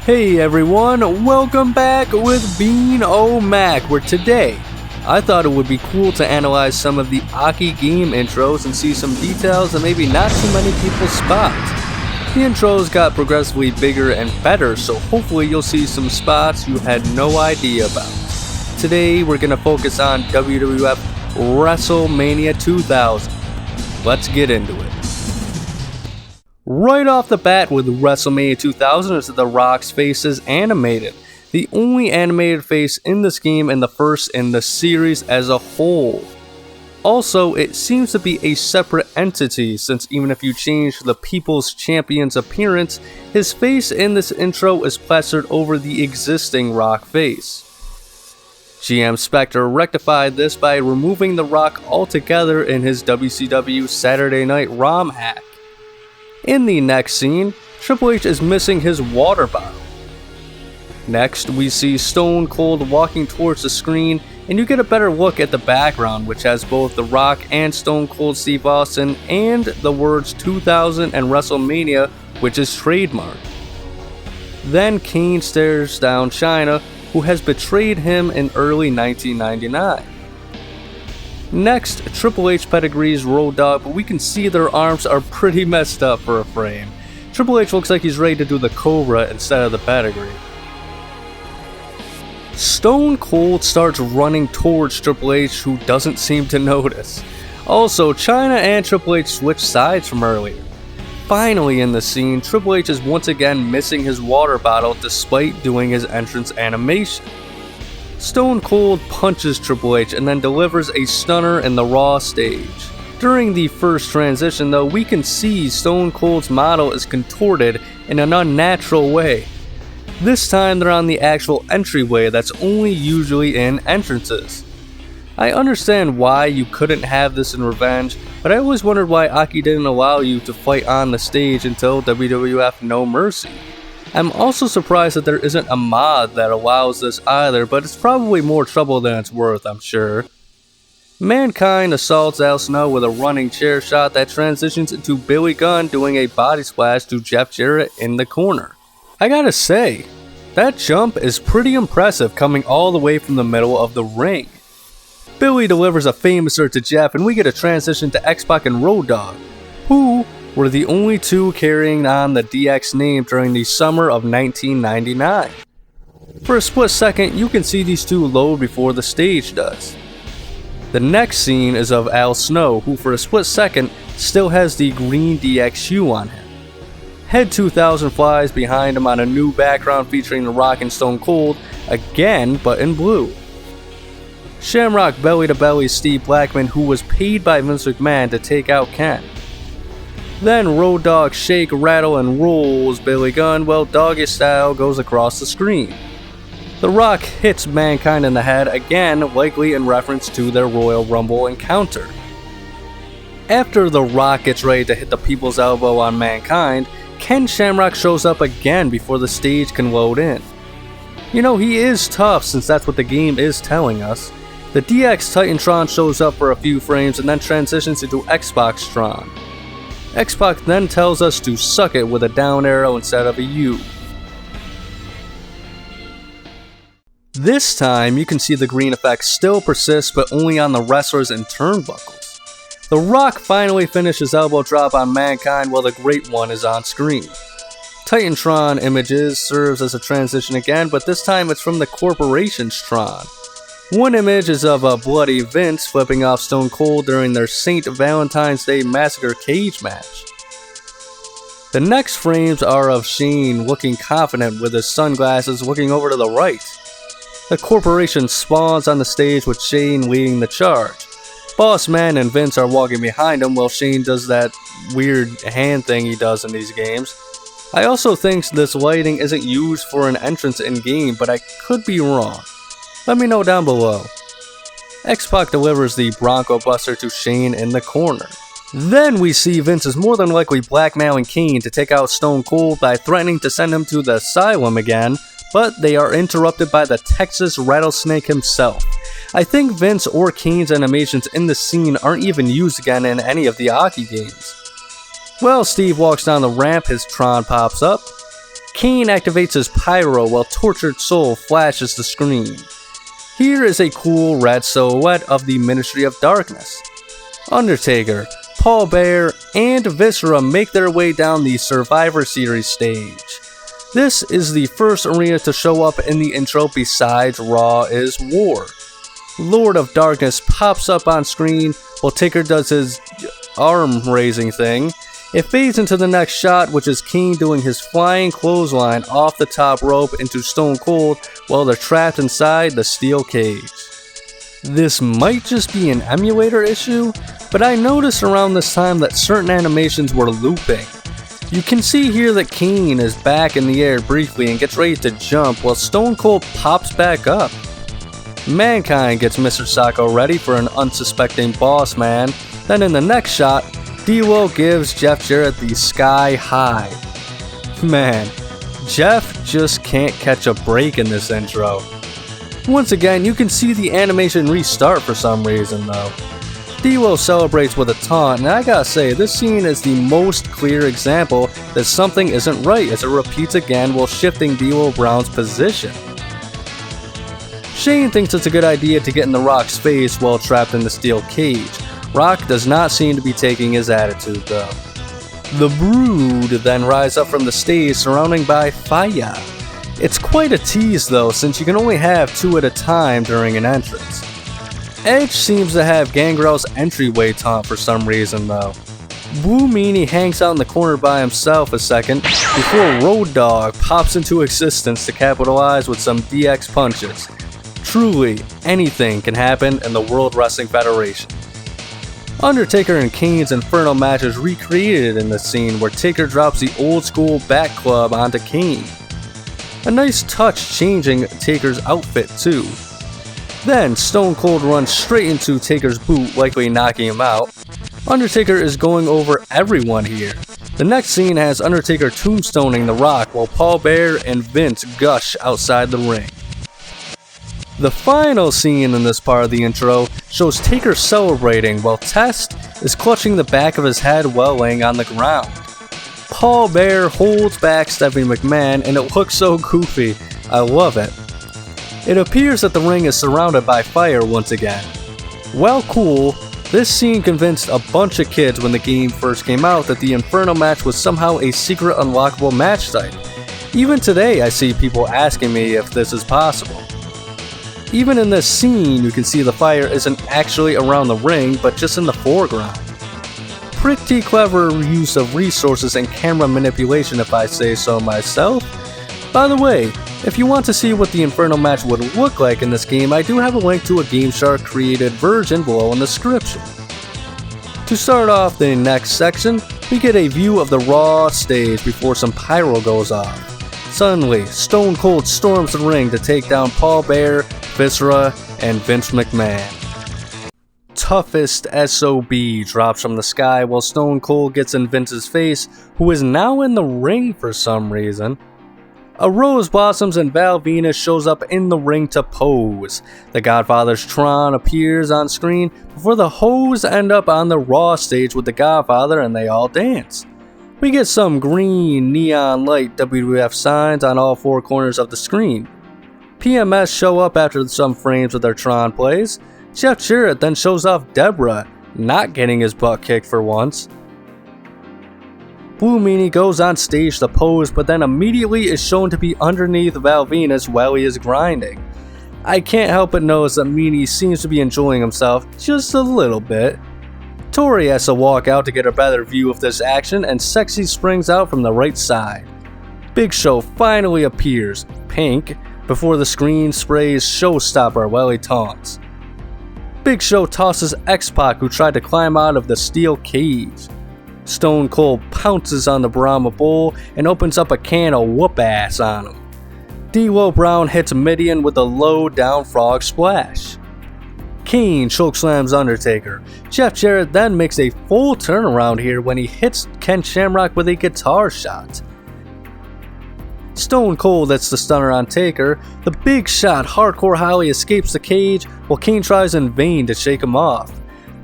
Hey everyone, welcome back with Bean O'Mac, where today I thought it would be cool to analyze some of the Aki game intros and see some details that maybe not too many people spot. The intros got progressively bigger and better, so hopefully you'll see some spots you had no idea about. Today we're going to focus on WWF WrestleMania 2000. Let's get into it. Right off the bat with WrestleMania 2000 is The Rock's face is animated. The only animated face in this game and the first in the series as a whole. Also, it seems to be a separate entity, since even if you change the People's Champion's appearance, his face in this intro is plastered over the existing Rock face. GM Spectre rectified this by removing The Rock altogether in his WCW Saturday Night ROM hack. In the next scene, Triple H is missing his water bottle. Next, we see Stone Cold walking towards the screen, and you get a better look at the background, which has both The Rock and Stone Cold Steve Austin and the words 2000 and WrestleMania, which is trademarked. Then Kane stares down Chyna, who has betrayed him in early 1999. Next, Triple H pedigrees Road Dogg, but we can see their arms are pretty messed up for a frame. Triple H looks like he's ready to do the Cobra instead of the pedigree. Stone Cold starts running towards Triple H, who doesn't seem to notice. Also, Chyna and Triple H switch sides from earlier. Finally in the scene, Triple H is once again missing his water bottle despite doing his entrance animation. Stone Cold punches Triple H and then delivers a stunner in the Raw stage. During the first transition though, we can see Stone Cold's model is contorted in an unnatural way. This time they're on the actual entryway that's only usually in entrances. I understand why you couldn't have this in Revenge, but I always wondered why Aki didn't allow you to fight on the stage until WWF No Mercy. I'm also surprised that there isn't a mod that allows this either, but it's probably more trouble than it's worth, I'm sure. Mankind assaults Al Snow with a running chair shot that transitions into Billy Gunn doing a body splash to Jeff Jarrett in the corner. I gotta say, that jump is pretty impressive coming all the way from the middle of the ring. Billy delivers a famouser to Jeff and we get a transition to X-Pac and Road Dogg, who were the only two carrying on the DX name during the summer of 1999. For a split second, you can see these two load before the stage does. The next scene is of Al Snow, who for a split second still has the green DX shoe on him. Head 2000 flies behind him on a new background featuring The Rock and Stone Cold, again but in blue. Shamrock belly to belly Steve Blackman, who was paid by Vince McMahon to take out Ken. Then Road Dogg shake, rattle, and rolls Billy Gunn while Doggy Style goes across the screen. The Rock hits Mankind in the head, again likely in reference to their Royal Rumble encounter. After The Rock gets ready to hit the People's Elbow on Mankind, Ken Shamrock shows up again before the stage can load in. You know, he is tough since that's what the game is telling us. The DX Titantron shows up for a few frames and then transitions into X-Pac-Tron. X-Pac then tells us to suck it with a down arrow instead of a U. This time, you can see the green effect still persists, but only on the wrestlers and turnbuckles. The Rock finally finishes elbow drop on Mankind while the Great One is on screen. Titantron images serves as a transition again, but this time it's from the Corporation's Tron. One image is of a bloody Vince flipping off Stone Cold during their St. Valentine's Day Massacre cage match. The next frames are of Shane looking confident with his sunglasses looking over to the right. The Corporation spawns on the stage with Shane leading the charge. Boss Man and Vince are walking behind him while Shane does that weird hand thing he does in these games. I also think this lighting isn't used for an entrance in game, but I could be wrong. Let me know down below. X-Pac delivers the Bronco Buster to Shane in the corner. Then we see Vince is more than likely blackmailing Kane to take out Stone Cold by threatening to send him to the asylum again, but they are interrupted by the Texas Rattlesnake himself. I think Vince or Kane's animations in the scene aren't even used again in any of the Aki games. Well, Steve walks down the ramp, his Tron pops up. Kane activates his pyro while Tortured Soul flashes the screen. Here is a cool red silhouette of the Ministry of Darkness. Undertaker, Paul Bearer, and Viscera make their way down the Survivor Series stage. This is the first arena to show up in the intro besides Raw is War. Lord of Darkness pops up on screen while Taker does his arm raising thing. It fades into the next shot, which is Kane doing his flying clothesline off the top rope into Stone Cold while they're trapped inside the steel cage. This might just be an emulator issue, but I noticed around this time that certain animations were looping. You can see here that Kane is back in the air briefly and gets ready to jump while Stone Cold pops back up. Mankind gets Mr. Sacco ready for an unsuspecting boss man. Then in the next shot, D-Lo gives Jeff Jarrett the sky high. Man, Jeff just can't catch a break in this intro. Once again, you can see the animation restart for some reason though. D-Lo celebrates with a taunt, and I gotta say, this scene is the most clear example that something isn't right as it repeats again while shifting D-Lo Brown's position. Shane thinks it's a good idea to get in The Rock's face while trapped in the steel cage. Rock does not seem to be taking his attitude though. The Brood then rise up from the stage surrounding by fire. It's quite a tease though, since you can only have 2 at a time during an entrance. Edge seems to have Gangrel's entryway taunt for some reason though. Blue Meanie hangs out in the corner by himself a second before Road Dogg pops into existence to capitalize with some DX punches. Truly, anything can happen in the World Wrestling Federation. Undertaker and Kane's Inferno match is recreated in this scene where Taker drops the old school back club onto Kane. A nice touch changing Taker's outfit too. Then Stone Cold runs straight into Taker's boot, likely knocking him out. Undertaker is going over everyone here. The next scene has Undertaker tombstoning The Rock while Paul Bearer and Vince gush outside the ring. The final scene in this part of the intro shows Taker celebrating while Test is clutching the back of his head while laying on the ground. Paul Bearer holds back Stephanie McMahon and it looks so goofy. I love it. It appears that the ring is surrounded by fire once again. Well, cool, this scene convinced a bunch of kids when the game first came out that the Inferno match was somehow a secret unlockable match type. Even today I see people asking me if this is possible. Even in this scene, you can see the fire isn't actually around the ring, but just in the foreground. Pretty clever use of resources and camera manipulation if I say so myself. By the way, if you want to see what the Inferno match would look like in this game, I do have a link to a GameShark created version below in the description. To start off the next section, we get a view of the Raw stage before some pyro goes off. Suddenly, Stone Cold storms the ring to take down Paul Bearer, Viscera, and Vince McMahon. Toughest SOB drops from the sky while Stone Cold gets in Vince's face, who is now in the ring for some reason. A Rose blossoms and Val Venus shows up in the ring to pose. The Godfather's Tron appears on screen before the Hoes end up on the Raw stage with the Godfather and they all dance. We get some green neon light WWF signs on all 4 corners of the screen. PMS show up after some frames of their Tron plays. Jeff Jarrett then shows off Deborah, not getting his butt kicked for once. Blue Meanie goes on stage to pose, but then immediately is shown to be underneath Val Venus while he is grinding. I can't help but notice that Meanie seems to be enjoying himself just a little bit. Tori has to walk out to get a better view of this action, and Sexy springs out from the right side. Big Show finally appears, pink, before the screen sprays Showstopper while he taunts. Big Show tosses X-Pac, who tried to climb out of the steel cage. Stone Cold pounces on the Brahma Bull and opens up a can of whoop ass on him. D-Lo Brown hits Midian with a low down frog splash. Kane chokeslams Undertaker. Jeff Jarrett then makes a full turnaround here when he hits Ken Shamrock with a guitar shot. Stone Cold hits the stunner on Taker. The Big Shot Hardcore Holly escapes the cage while Kane tries in vain to shake him off.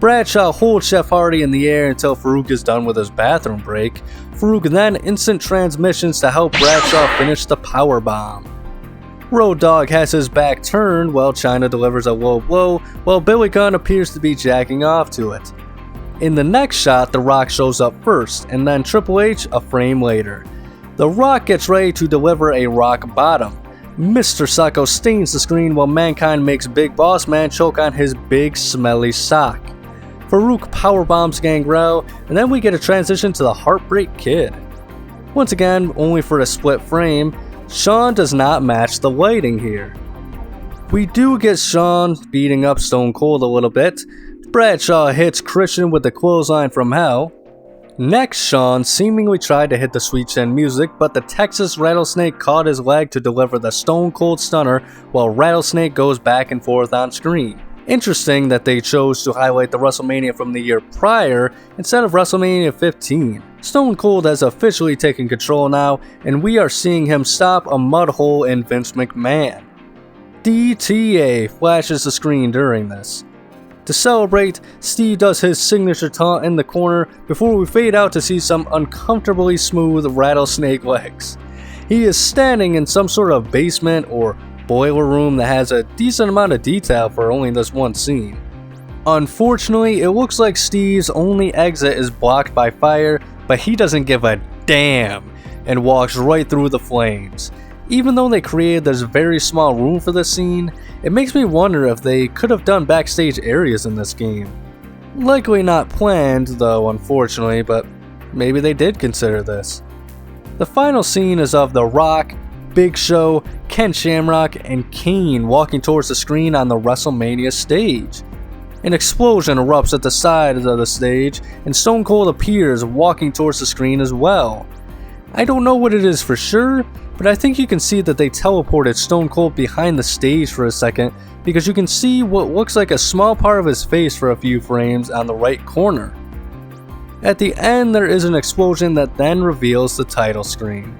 Bradshaw holds Jeff Hardy in the air until Farouk is done with his bathroom break. Farouk then instant transmissions to help Bradshaw finish the powerbomb. Road Dogg has his back turned while Chyna delivers a low blow, while Billy Gunn appears to be jacking off to it. In the next shot, The Rock shows up first, and then Triple H a frame later. The Rock gets ready to deliver a rock bottom. Mr. Psycho stains the screen while Mankind makes Big Boss Man choke on his big smelly sock. Farouk powerbombs Gangrel, and then we get a transition to the Heartbreak Kid. Once again, only for a split frame, Shawn does not match the lighting here. We do get Shawn beating up Stone Cold a little bit. Bradshaw hits Christian with the clothesline from hell. Next, Shawn seemingly tried to hit the Sweet Chin Music, but the Texas Rattlesnake caught his leg to deliver the Stone Cold Stunner while Rattlesnake goes back and forth on screen. Interesting that they chose to highlight the WrestleMania from the year prior instead of WrestleMania 15. Stone Cold has officially taken control now, and we are seeing him stop a mud hole in Vince McMahon. DTA flashes the screen during this. To celebrate, Steve does his signature taunt in the corner before we fade out to see some uncomfortably smooth rattlesnake legs. He is standing in some sort of basement or boiler room that has a decent amount of detail for only this one scene. Unfortunately, it looks like Steve's only exit is blocked by fire, but he doesn't give a damn and walks right through the flames. Even though they created this very small room for this scene, it makes me wonder if they could have done backstage areas in this game. Likely not planned though, unfortunately, but maybe they did consider this. The final scene is of The Rock, Big Show, Ken Shamrock, and Kane walking towards the screen on the WrestleMania stage. An explosion erupts at the side of the stage, and Stone Cold appears walking towards the screen as well. I don't know what it is for sure, but I think you can see that they teleported Stone Cold behind the stage for a second because you can see what looks like a small part of his face for a few frames on the right corner. At the end, there is an explosion that then reveals the title screen.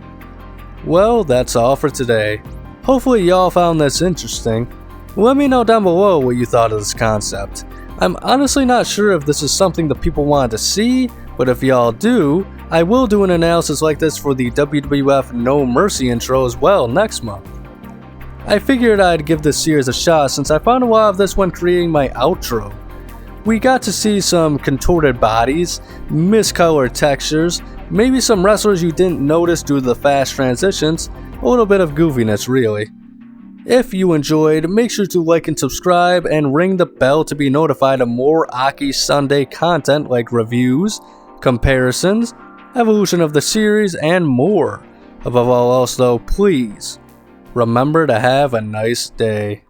Well, that's all for today. Hopefully y'all found this interesting. Let me know down below what you thought of this concept. I'm honestly not sure if this is something that people wanted to see, but if y'all do, I will do an analysis like this for the WWF No Mercy intro as well next month. I figured I'd give this series a shot since I found a lot of this when creating my outro. We got to see some contorted bodies, miscolored textures, maybe some wrestlers you didn't notice due to the fast transitions, a little bit of goofiness really. If you enjoyed, make sure to like and subscribe and ring the bell to be notified of more Aki Sunday content like reviews, comparisons, evolution of the series, and more. Above all else though, please remember to have a nice day.